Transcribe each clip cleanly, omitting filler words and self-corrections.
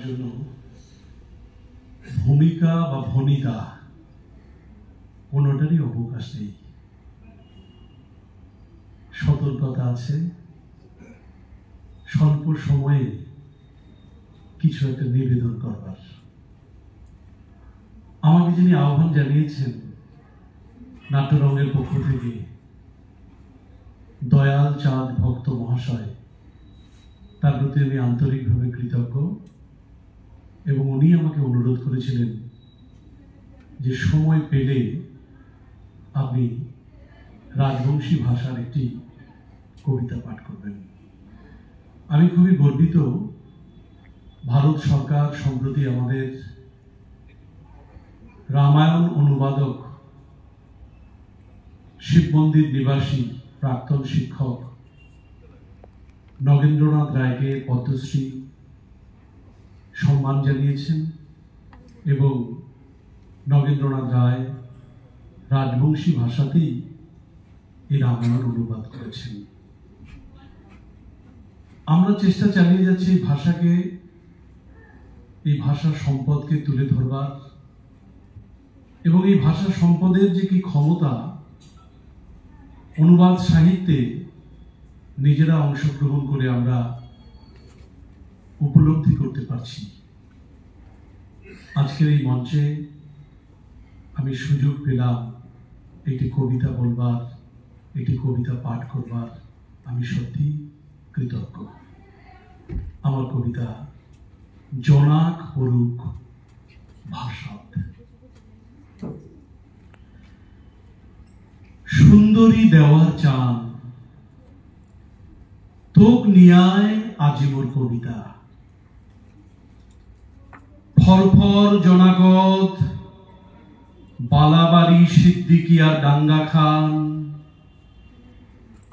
জন্য ভূমিকা বা ভনিতা কোনোটারই অবকাশ নেই। সতর্কতা আছে, স্বল্প সময়ে কিছু একটা নিবেদন করবার। আমাকে যিনি আহ্বান জানিয়েছেন নাট্যরঙ্গের পক্ষ থেকে, দয়াল চাঁদ ভক্ত মহাশয়, তার প্রতি আমি আন্তরিকভাবে কৃতজ্ঞ। এবং উনি আমাকে অনুরোধ করেছিলেন যে সময় পেলে আপনি রাজবংশী ভাষার একটি কবিতা পাঠ করবেন। আমি খুবই গর্বিত, ভারত সরকার সম্প্রতি আমাদের রামায়ণ অনুবাদক, শিব মন্দির নিবাসী প্রাক্তন শিক্ষক নগেন্দ্রনাথ রায়কে পদ্মশ্রী সম্মান জানিয়েছেন এবং নগেন্দ্রনাথ রায় রাজবংশী ভাষাতেই এই রামায়ণ অনুবাদ করেছেন। আমরা চেষ্টা চালিয়ে যাচ্ছি এই ভাষাকে, এই ভাষার সম্পদকে তুলে ধরবার এবং এই ভাষা সম্পদের যে কি ক্ষমতা অনুবাদ সাহিত্যে নিজেরা অংশগ্রহণ করে আমরা উপলব্ধি করতে পারছি। আজকের এই মঞ্চে আমি সুযোগ পেলাম একটি কবিতা বলবার, একটি কবিতা পাঠ করবার। আমি সত্যি কৃতজ্ঞ। আমার কবিতা জনাক পড়ুক ভাষাত। সুন্দরী দেওয়ার চান তোক নিয়ায় আজি মোর কবিতা। ফরফর জনাকত বালাবাড়ি সিদ্দিকি আর ডাঙ্গা খান,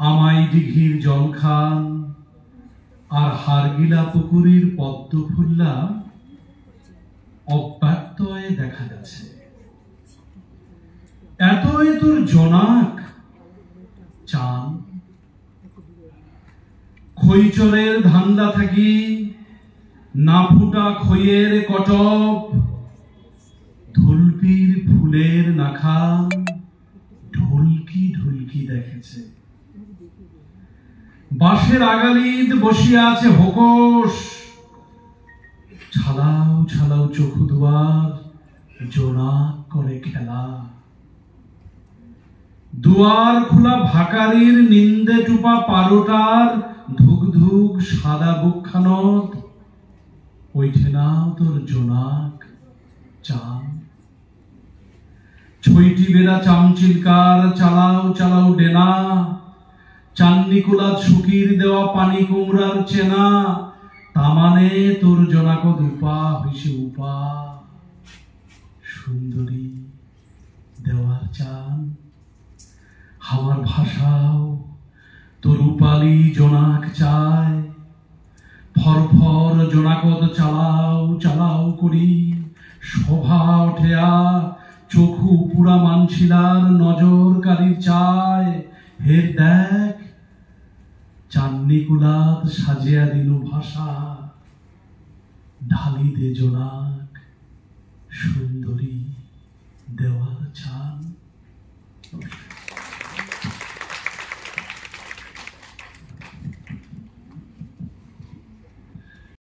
আমাই দিঘির জল খান আর হারগিলা পুকুরির পদ্ম ফুল্লা অব্যক্তয়ে দেখা যাচ্ছে। এতই তোর জনাক চান, খৈচরের ধান্দা থাকি না ফুটা খইয়ের কটব, ধুলপির ফুলের নাখান ঢুলকি ঢুলকি দেখেছে। বাঁশের আগালিদ বসিয়া আছে হোকস, ছালাও ছালাও চোখু দুয়ার জোনাক করে খেলা। দুয়ার খোলা ভাকারির নিন্দে টুপা পারোটার ধুক ধুক সাদা বুকখানত, ওইঠে না তোর জোনাক চান। ছইটি বেড়া চামচিলকার চালাও চালাও ডেনা, চান্নিকুলা শুকির দেওয়া পানি কুমড়ার চেনা, তামানে তোর জনাকদ উপা হইছে উপা। সুন্দরী দেওয়ার চান আমার ভাষাও তোর রূপালী জোনাক চায়। ফরফর জোনাকদ চালাও চালাও করি শোভা ওঠেয়া, চোখু পুরা মানছিলার নজর কালি চায়। হের দেখ চান্নিকুলাত সাজিয়া দিনু ভাষা, ঢালি দে জোনাক সুন্দরী দেওয়ার চান।